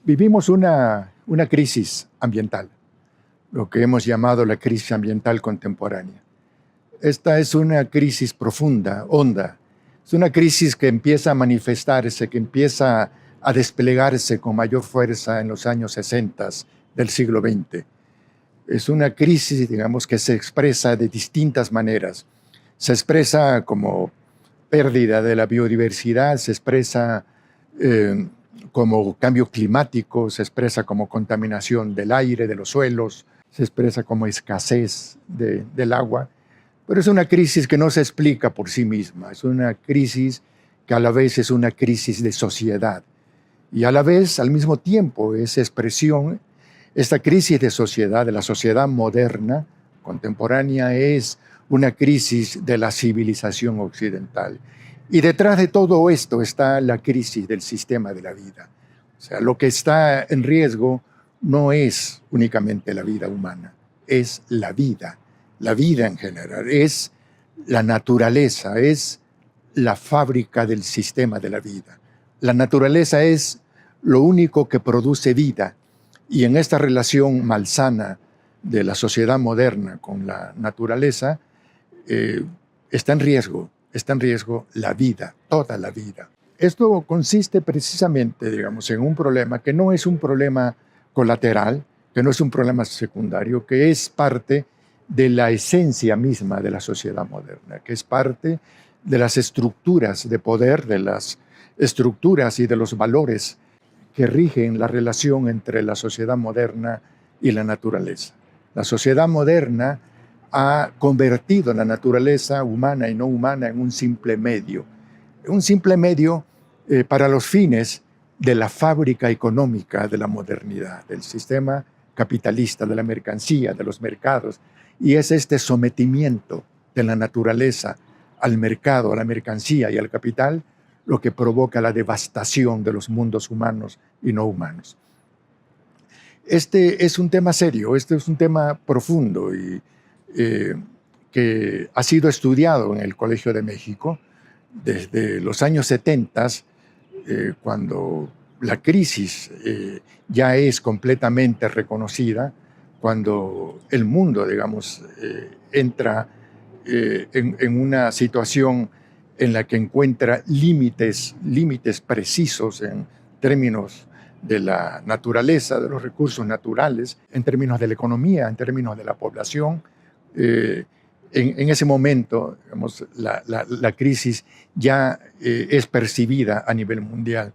Vivimos una crisis ambiental, lo que hemos llamado la crisis ambiental contemporánea. Esta es una crisis profunda, honda. Es una crisis que empieza a manifestarse, que empieza a desplegarse con mayor fuerza en los años 60 del siglo XX. Es una crisis, digamos, que se expresa de distintas maneras. Se expresa como pérdida de la biodiversidad, se expresa como cambio climático, se expresa como contaminación del aire, de los suelos, se expresa como escasez del agua. Pero es una crisis que no se explica por sí misma, es una crisis que a la vez es una crisis de sociedad. Y a la vez, al mismo tiempo, es expresión, esta crisis de sociedad, de la sociedad moderna, contemporánea, es una crisis de la civilización occidental. Y detrás de todo esto está la crisis del sistema de la vida. O sea, lo que está en riesgo no es únicamente la vida humana, es la vida en general, es la naturaleza, es la fábrica del sistema de la vida. La naturaleza es lo único que produce vida, y en esta relación malsana de la sociedad moderna con la naturaleza, está en riesgo la vida, toda la vida. Esto consiste precisamente, digamos, en un problema que no es un problema colateral, que no es un problema secundario, que es parte de la esencia misma de la sociedad moderna, que es parte de las estructuras de poder, de las estructuras y de los valores que rigen la relación entre la sociedad moderna y la naturaleza. La sociedad moderna ha convertido la naturaleza humana y no humana en un simple medio para los fines de la fábrica económica de la modernidad, del sistema capitalista, de la mercancía, de los mercados. Y es este sometimiento de la naturaleza al mercado, a la mercancía y al capital lo que provoca la devastación de los mundos humanos y no humanos. Este es un tema serio, este es un tema profundo y que ha sido estudiado en el Colegio de México desde los años 70, cuando la crisis ya es completamente reconocida, cuando el mundo, digamos, entra en una situación en la que encuentra límites precisos en términos de la naturaleza, de los recursos naturales, en términos de la economía, en términos de la población. En ese momento, digamos, la crisis ya es percibida a nivel mundial.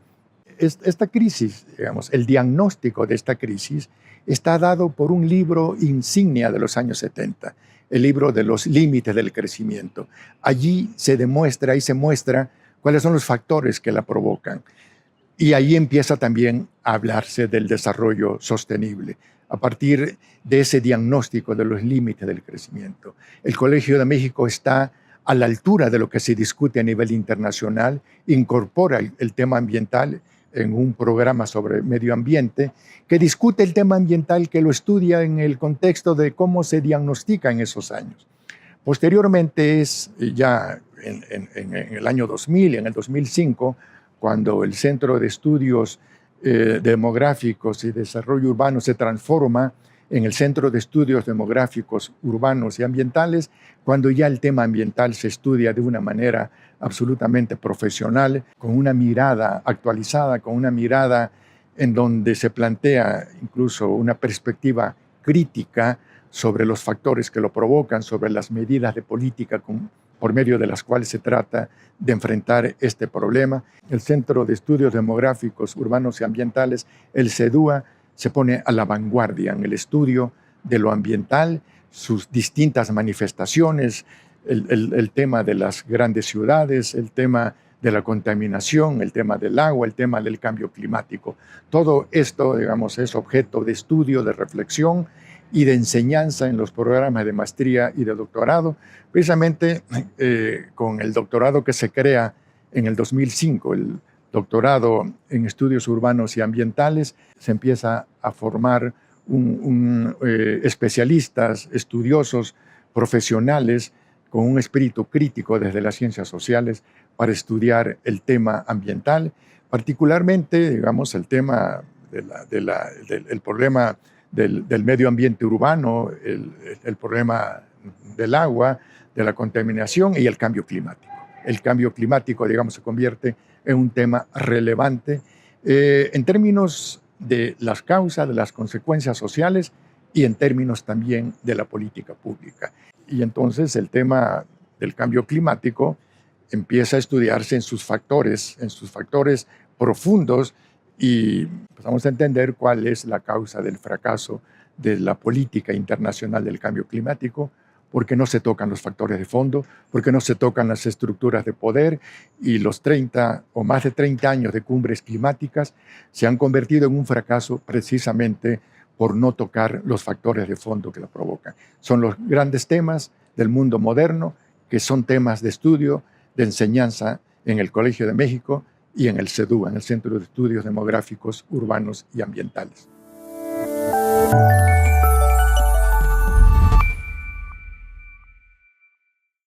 Esta crisis, digamos, el diagnóstico de esta crisis está dado por un libro insignia de los años 70, el libro de los límites del crecimiento. Allí se demuestra y se muestra cuáles son los factores que la provocan. Y ahí empieza también a hablarse del desarrollo sostenible, a partir de ese diagnóstico de los límites del crecimiento. El Colegio de México está a la altura de lo que se discute a nivel internacional, incorpora el tema ambiental en un programa sobre medio ambiente, que discute el tema ambiental, que lo estudia en el contexto de cómo se diagnostica en esos años. Posteriormente es ya en el año 2000, en el 2005, cuando el Centro de Estudios Demográficos y Desarrollo Urbano se transforma en el Centro de Estudios Demográficos Urbanos y Ambientales, cuando ya el tema ambiental se estudia de una manera absolutamente profesional, con una mirada actualizada, con una mirada en donde se plantea incluso una perspectiva crítica sobre los factores que lo provocan, sobre las medidas de política por medio de las cuales se trata de enfrentar este problema. El Centro de Estudios Demográficos Urbanos y Ambientales, el CEDUA, se pone a la vanguardia en el estudio de lo ambiental, sus distintas manifestaciones, el tema de las grandes ciudades, el tema de la contaminación, el tema del agua, el tema del cambio climático. Todo esto, digamos, es objeto de estudio, de reflexión y de enseñanza en los programas de maestría y de doctorado, precisamente con el doctorado que se crea en el 2005, el doctorado en estudios urbanos y ambientales. Se empieza a formar especialistas, estudiosos, profesionales con un espíritu crítico desde las ciencias sociales para estudiar el tema ambiental, particularmente, digamos, el tema del problema del medio ambiente urbano, el problema del agua, de la contaminación y el cambio climático. El cambio climático, digamos, se convierte en un tema relevante en términos de las causas, de las consecuencias sociales y en términos también de la política pública. Y entonces el tema del cambio climático empieza a estudiarse en sus factores profundos y empezamos a entender cuál es la causa del fracaso de la política internacional del cambio climático, porque no se tocan los factores de fondo, porque no se tocan las estructuras de poder y los 30 o más de 30 años de cumbres climáticas se han convertido en un fracaso precisamente por no tocar los factores de fondo que lo provocan. Son los grandes temas del mundo moderno que son temas de estudio, de enseñanza en el Colegio de México y en el CEDU, en el Centro de Estudios Demográficos Urbanos y Ambientales.